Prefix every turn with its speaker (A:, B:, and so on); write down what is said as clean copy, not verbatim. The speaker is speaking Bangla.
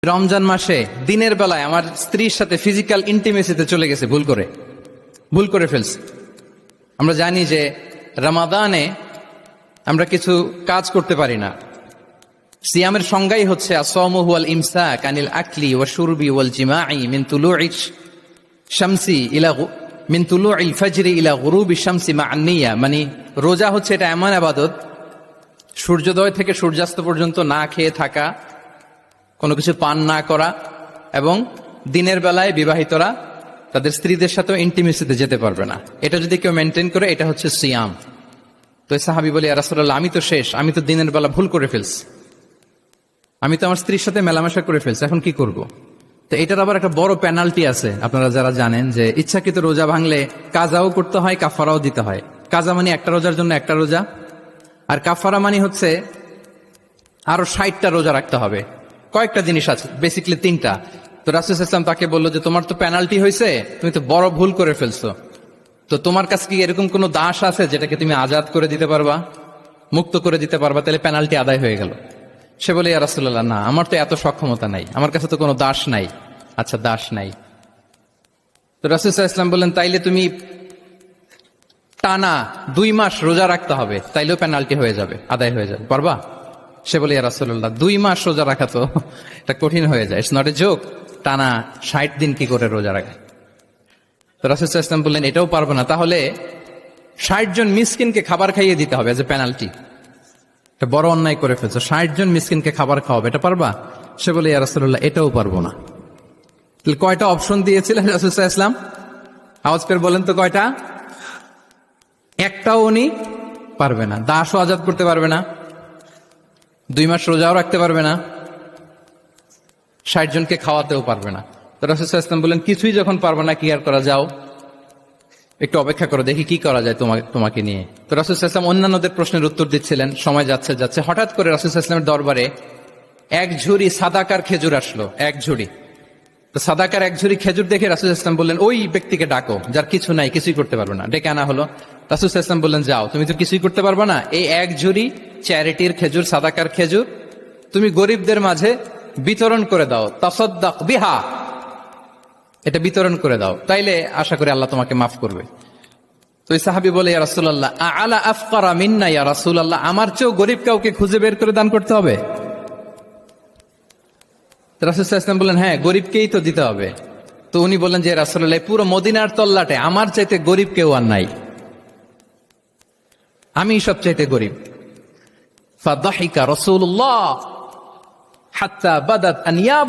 A: রমজান মাসে দিনের বেলায় আমার স্ত্রীর সাথে ফিজিক্যাল ইন্টিমেসিতে চলে গেছে ভুল করে ফেলছে। আমরা জানি যে রমাদানে আমরা কিছু কাজ করতে পারি না। সিয়ামের সংজ্ঞাই হচ্ছে আসওমু হুয়াল ইমসাক আনিল আকলি ওয়া শুরবি ওয়াল জিমাই মিন তুলুইশ শামসি ইলা মিন তুলুইল ফাজরি ইলা গুরুবি শামসি মা আন-নিয়া। মানে রোজা হচ্ছে এটা এমন ইবাদত, সূর্যোদয় থেকে সূর্যাস্ত পর্যন্ত না খেয়ে থাকা, কোনো কিছু পান না করা, এবং দিনের বেলায় বিবাহিতরা তাদের স্ত্রীদের সাথেও ইন্টিমেসিতে যেতে পারবে না। এটা যদি কেউ মেনটেন করে, এটা হচ্ছে সিয়াম। তো সাহাবী বলে, ইয়া রাসূলুল্লাহ, আমি তো শেষ, আমি তো দিনের বেলা ভুল করে ফেলছি, আমি তো আমার স্ত্রীর সাথে মেলামেশা করে ফেলছি, এখন কি করব? তো এটার আবার একটা বড় পেনাল্টি আছে। আপনারা যারা জানেন যে ইচ্ছাকৃত রোজা ভাঙলে কাজাও করতে হয়, কাফারাও দিতে হয়। কাজা মানে একটা রোজার জন্য একটা রোজা, আর কাফারা মানে হচ্ছে আরো 60টা রোজা রাখতে হবে। কয়েকটা জিনিস আছে, বেসিক্যালি 3টা। তো রাসূল সাল্লাল্লাহু আলাইহি ওয়াসাল্লাম তাকে বললো যে তোমার তো পেনাল্টি হয়েছে, তুমি তো বড় ভুল করে ফেলছো, তো তোমার কাছে কি এরকম কোনো দাস আছে যেটাকে তুমি আজাদ করে দিতে পারবা, মুক্ত করে দিতে পারবা, তাহলে পেনাল্টি আদায় হয়ে গেল। সে বলে, ইয়া রাসূলুল্লাহ, না, আমার তো এত সক্ষমতা নাই, আমার কাছে তো কোনো দাস নাই। আচ্ছা, দাস নাই। তো রাসূল সাল্লাল্লাহু আলাইহি ওয়াসাল্লাম বললেন, তাইলে তুমি টানা 2 মাস রোজা রাখতে হবে, তাইলেও পেনাল্টি হয়ে যাবে, আদায় হয়ে যাবে, পারবা? সে বলে, ইয়া রাসূলুল্লাহ, 2 মাস রোজা রাখা তো এটা কঠিন হয়ে যায়, ইটস নট এ জোক। টানা 60 দিন কি করে রোজা রাখে? তো রাসূল সাল্লাল্লাহু আলাইহি ওয়াসাল্লাম বললেন, এটাও পারবো না, তাহলে 60 জন মিসকিনকে খাবার খাইয়ে দিতে হবে এজ এ পেনাল্টি। এটা বড় অন্যায় করে ফেলছো, 60 জন মিসকিনকে খাবার খাওয়াবে, এটা পারবা? সে বলে, ইয়া রাসূলুল্লাহ, এটাও পারবো না। তাহলে কয়টা অপশন দিয়েছিলেন রাসূল সাল্লাল্লাহু আলাইহি ওয়াসাল্লাম? আওয়াজ করে বলেন তো কয়টা? একটাও উনি পারবে না। দাসও আজাদ করতে পারবে না, 2 মাস রোজাও রাখতে পারবে না, 60 জনকে খাওয়াতেও পারবে না। তো রাসূল সাল্লাল্লাহু আলাইহি ওয়াসাল্লাম বললেন, কিছুই যখন পারবে না, কি আর করা, যাও একটু অপেক্ষা করো, দেখি কি করা যায় তোমাকে নিয়ে। তো রাসূল সাল্লাল্লাহু আলাইহি ওয়াসাল্লাম অন্যান্যদের প্রশ্নের উত্তর দিচ্ছিলেন, সময় যাচ্ছে, হঠাৎ করে রাসূল সাল্লাল্লাহু আলাইহি ওয়াসাল্লামের দরবারে 1 ঝুড়ি সাদাকার খেজুর আসলো, 1 ঝুড়ি। তো সাদাকার 1 ঝুড়ি খেজুর দেখে রাসূল সাল্লাল্লাহু আলাইহি ওয়াসাল্লাম বললেন, ওই ব্যক্তিকে ডাকো যার কিছু নাই, কিছুই করতে পারবে না। ডেকে আনা হলো। রাসূল সাল্লাল্লাহু আলাইহি ওয়াসাল্লাম বললেন, যাও, তুমি তো কিছুই করতে পারবে না, এই 1 ঝুড়ি চ্যারিটির খেজুর, সাদাকার খেজুর তুমি গরিবদের মাঝে বিতরণ করে দাও, তাসাদ্দাক বিহা, এটা বিতরণ করে দাও, তাইলে আশা করি আল্লাহ তোমাকে মাফ করবে। তো এই সাহাবী বলে, ইয়া রাসূলুল্লাহ, আলা আফকারা মিন্না ইয়া রাসূলুল্লাহ, আমার চেয়েও গরিব কাউকে খুঁজে বের করে দান করতে হবে? রাসূল সাল্লাল্লাহু আলাইহি ওয়াসাল্লাম বললেন, হ্যাঁ, গরিবকেই তো দিতে হবে। তো উনি বললেন যে, রাসূলুল্লাহ, পুরো মদিনার তল্লাটে আমার চাইতে গরিব কেউ আর নাই, আমি সবচাইতে গরিব। ফাদাহিকা রাসূলুল্লাহ হাত্তা বাদাত আনিয়াবু,